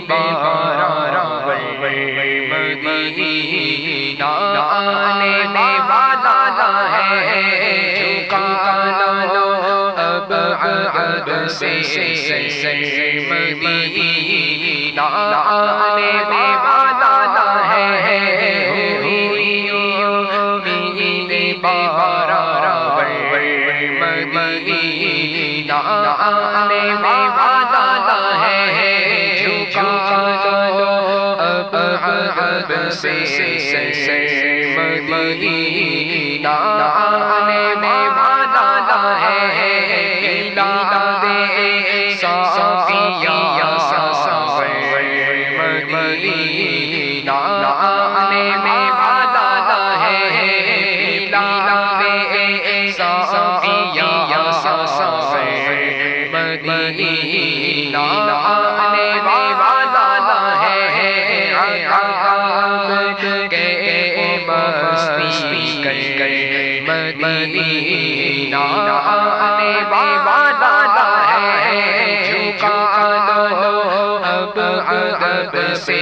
بارہ مدینہ آنے والا ہے، جھکا لو اب عہد سے مدینہ آنے والا ہے، مدینہ آنے والا ہے، جھکا لو اب عہد سے مدینہ آنے والا ہے، پلا دے صافیہ مدینہ آنے والا ہے، پلا دے صافیہ مدینہ آنے والا ہے، عذاب کے مستی کر مدینہ آنے والا ہے، جھکا لو اب عذاب سے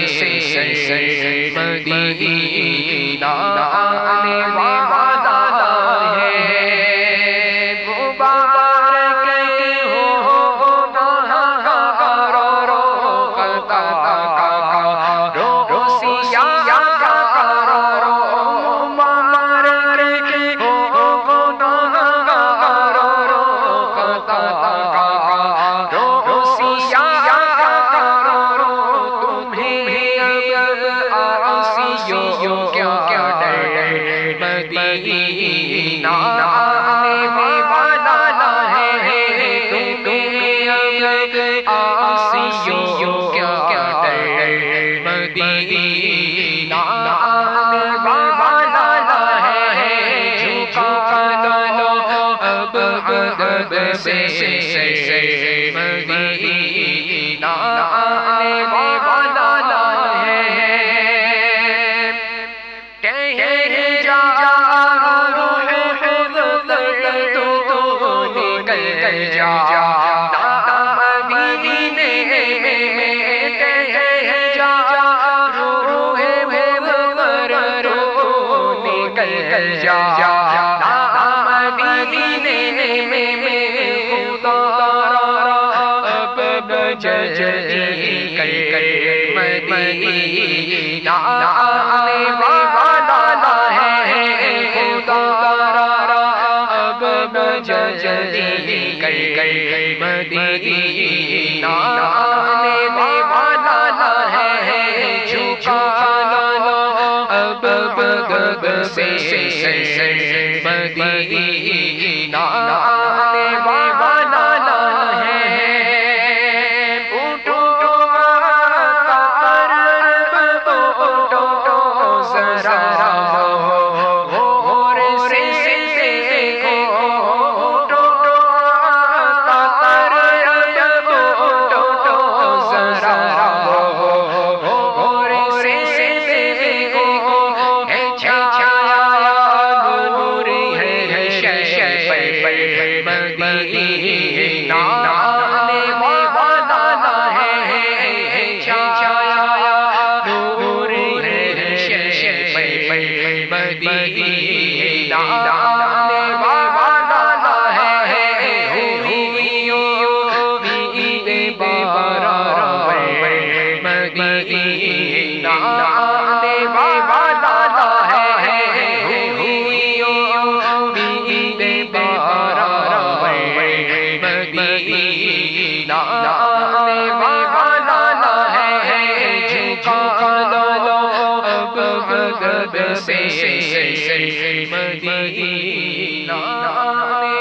مدینہ آنے والا ہے، مبارک ہو مدینہ آنے والا ہے، تمہیں آسیوں کیا ڈر، مدینہ آنے والا ہے، جھکا لو اب عہد سے مدینہ آنے والا ہے، مدینہ آنے والا ہے، خدا اب جلدی مدینہ آنے والا ہے، جھکا لو اب عہد سے مدینہ آنے والا ہے، مدینہ آنے والا ہے، چھایا نور ہے، مدینہ آنے والا ہے، ہوئی امید بارہ مدینہ آنے والا ہے، ہوئی امید بارہ مدینہ آنے والا ہے، جھکا لو اب عہد سے مدینہ آنے